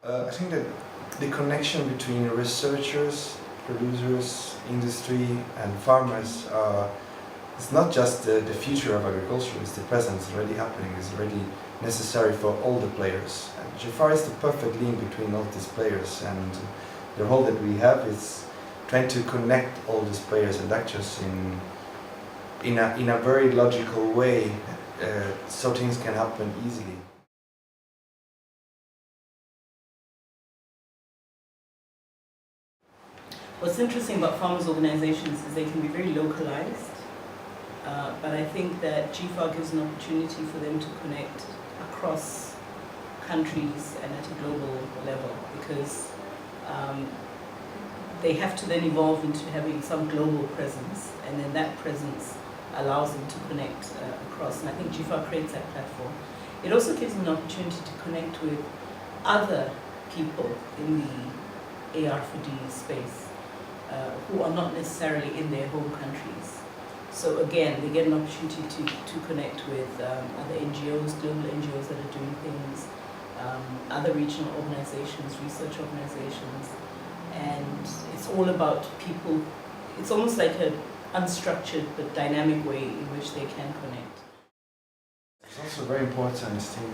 I think that the connection between researchers, producers, industry and farmers is not just the future of agriculture, it's the present, it's already happening, it's already necessary for all the players. And GFAR is the perfect link between all these players, and the role that we have is trying to connect all these players and actors in a very logical way, so things can happen easily. What's interesting about farmers' organizations is they can be very localized, but I think that GFAR gives an opportunity for them to connect across countries and at a global level, because they have to then evolve into having some global presence, and then that presence allows them to connect across, and I think GFAR creates that platform. It also gives them an opportunity to connect with other people in the AR4D space, who are not necessarily in their home countries. So again, they get an opportunity to connect with other NGOs, global NGOs that are doing things, other regional organizations, research organizations, and it's all about people. It's almost like an unstructured but dynamic way in which they can connect. It's also very important to understand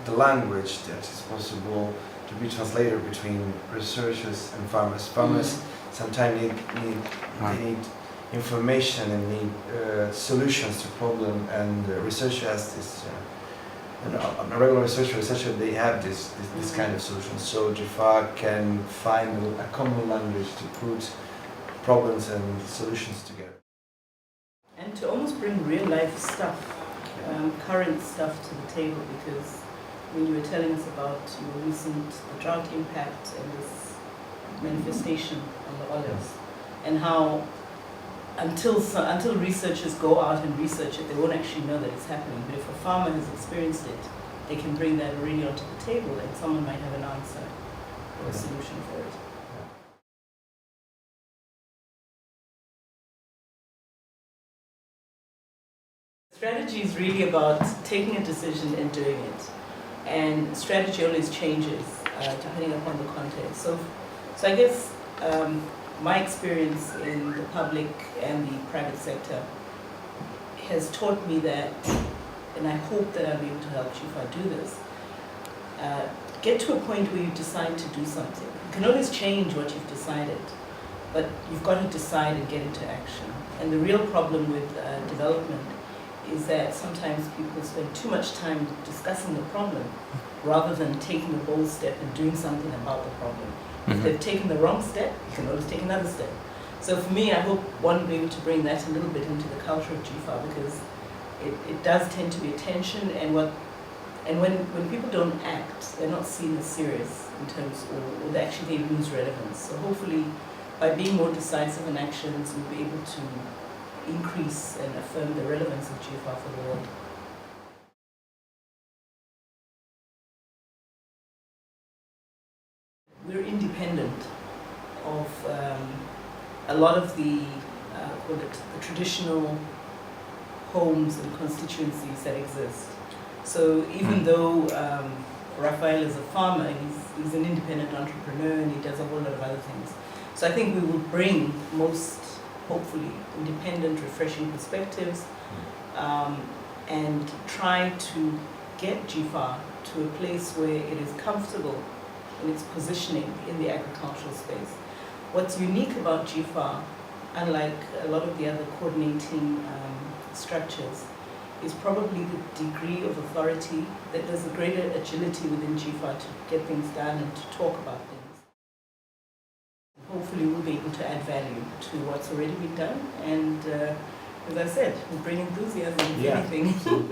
the language that is possible to be translated between researchers and farmers. Farmers sometimes need information and need solutions to problem, and researchers has this. A regular researcher, they have this kind of solution. So GFAR can find a common language to put problems and solutions together. And to almost bring real life stuff, current stuff to the table, because when you were telling us about your recent drought impact and this manifestation on the olives, and how until researchers go out and research it, they won't actually know that it's happening. But if a farmer has experienced it, they can bring that already onto the table, and someone might have an answer or a solution for it. Strategy is really about taking a decision and doing it. And strategy always changes depending upon the context. So I guess my experience in the public and the private sector has taught me that, and I hope that I'll be able to help GFAR do this, get to a point where you decide to do something. You can always change what you've decided, but you've got to decide and get into action. And the real problem with development is that sometimes people spend too much time discussing the problem rather than taking a bold step and doing something about the problem. If they've taken the wrong step, you can always take another step. So for me, I hope one will be able to bring that a little bit into the culture of GFAR, because it does tend to be a tension, and when people don't act, they're not seen as serious in terms, or they actually lose relevance. So hopefully, by being more decisive in actions, we'll be able to increase and affirm the relevance of GFAR for the world. We're independent of a lot of the traditional homes and constituencies that exist. So even though Raffaele is a farmer, he's an independent entrepreneur, and he does a whole lot of other things. So I think we will bring most, hopefully, independent, refreshing perspectives, and try to get GFAR to a place where it is comfortable in its positioning in the agricultural space. What's unique about GFAR, unlike a lot of the other coordinating structures, is probably the degree of authority, that there's a greater agility within GFAR to get things done and to talk about things. Hopefully we'll be able to add value to what's already been done, and as I said, we'll bring enthusiasm, if anything.